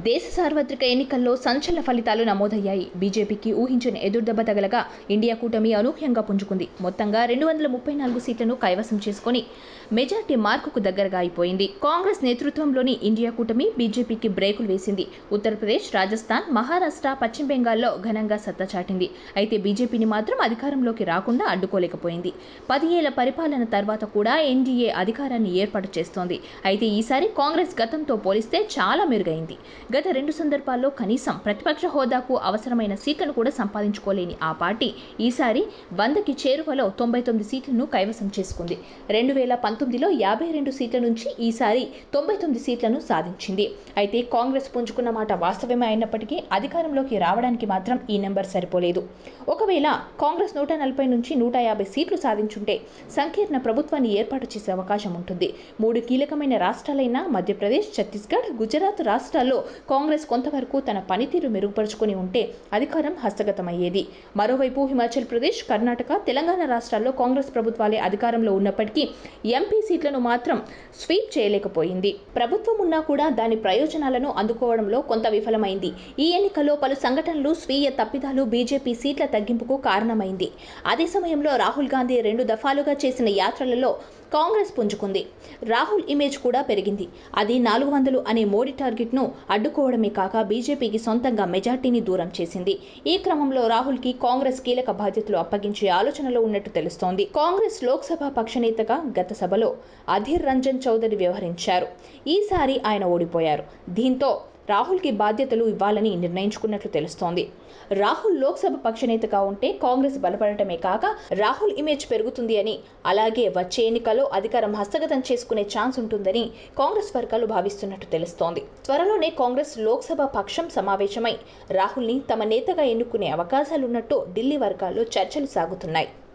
దేశ సార్వత్రిక ఎన్నికల్లో సంచలన ఫలితాలు నమోదయ్యాయి. బీజేపీకి ఊహించని ఎదురుదెబ్బ తగలగా ఇండియా కూటమి అనూహ్యంగా పుంజుకుంది. మొత్తంగా 234 సీట్లను కైవసం చేసుకుని మెజార్టీ మార్కుకు దగ్గరగా అయిపోయింది. కాంగ్రెస్ నేతృత్వంలోని ఇండియా కూటమి బీజేపీకి బ్రేకులు వేసింది. ఉత్తరప్రదేశ్, రాజస్థాన్, మహారాష్ట్ర, పశ్చిమ బెంగాల్లో ఘనంగా సత్తా చాటింది. అయితే బీజేపీని మాత్రం అధికారంలోకి రాకుండా అడ్డుకోలేకపోయింది. 10 ఏళ్ల పరిపాలన తర్వాత కూడా ఎన్డీఏ అధికారాన్ని ఏర్పాటు చేస్తోంది. అయితే ఈసారి కాంగ్రెస్ గతంతో పోలిస్తే చాలా మెరుగైంది. గత 2 సందర్భాల్లో కనీసం ప్రతిపక్ష హోదాకు అవసరమైన సీట్లను కూడా సంపాదించుకోలేని ఆ పార్టీ ఈసారి 100కి చేరువలో 99 సీట్లను కైవసం చేసుకుంది. 2019లో 52 సీట్ల నుంచి ఈసారి 99 సీట్లను సాధించింది. అయితే కాంగ్రెస్ పుంజుకున్న మాట వాస్తవమే అయినప్పటికీ అధికారంలోకి రావడానికి మాత్రం ఈ నెంబర్ సరిపోలేదు. ఒకవేళ కాంగ్రెస్ 140 నుంచి 150 సీట్లు సాధించుంటే సంకీర్ణ ప్రభుత్వాన్ని ఏర్పాటు చేసే అవకాశం ఉంటుంది. 3 కీలకమైన రాష్ట్రాలైన మధ్యప్రదేశ్, ఛత్తీస్గఢ్, గుజరాత్ రాష్ట్రాల్లో కాంగ్రెస్ కొంతవరకు తన పనితీరు మెరుగుపరుచుకుని ఉంటే అధికారం హస్తగతమయ్యేది. మరోవైపు హిమాచల్ ప్రదేశ్, కర్ణాటక, తెలంగాణ రాష్ట్రాల్లో కాంగ్రెస్ ప్రభుత్వాలే అధికారంలో ఉన్నప్పటికీ ఎంపీ సీట్లను మాత్రం స్వీప్ చేయలేకపోయింది. ప్రభుత్వం ఉన్నా కూడా దాని ప్రయోజనాలను అందుకోవడంలో కొంత విఫలమైంది. ఈ ఎన్నికల్లో పలు సంఘటనలు, స్వీయ తప్పిదాలు బీజేపీ సీట్ల తగ్గింపుకు కారణమైంది. అదే సమయంలో రాహుల్ గాంధీ 2 దఫాలుగా చేసిన యాత్రలలో కాంగ్రెస్ పుంజుకుంది. రాహుల్ ఇమేజ్ కూడా పెరిగింది. అది 400 అనే మోడీ టార్గెట్ను అడ్డుకోవడమే కాక బీజేపీకి సొంతంగా మెజార్టీని దూరం చేసింది. ఈ క్రమంలో రాహుల్కి కాంగ్రెస్ కీలక బాధ్యతలు అప్పగించే ఆలోచనలో ఉన్నట్టు తెలుస్తోంది. కాంగ్రెస్ లోక్సభ పక్షనేతగా గత సభలో అధీర్ రంజన్ చౌదరి వ్యవహరించారు. ఈసారి ఆయన ఓడిపోయారు. దీంతో రాహుల్కి బాధ్యతలు ఇవ్వాలని నిర్ణయించుకున్నట్లు తెలుస్తోంది. రాహుల్ లోక్సభ పక్షనేతగా ఉంటే కాంగ్రెస్ బలపడటమే కాక రాహుల్ ఇమేజ్ పెరుగుతుంది అని, అలాగే వచ్చే ఎన్నికల్లో అధికారం హస్తగతం చేసుకునే ఛాన్స్ ఉంటుందని కాంగ్రెస్ వర్గాలు భావిస్తున్నట్టు తెలుస్తోంది. త్వరలోనే కాంగ్రెస్ లోక్సభ పక్షం సమావేశమై రాహుల్ని తమ నేతగా ఎన్నుకునే అవకాశాలున్నట్టు ఢిల్లీ వర్గాల్లో చర్చలు సాగుతున్నాయి.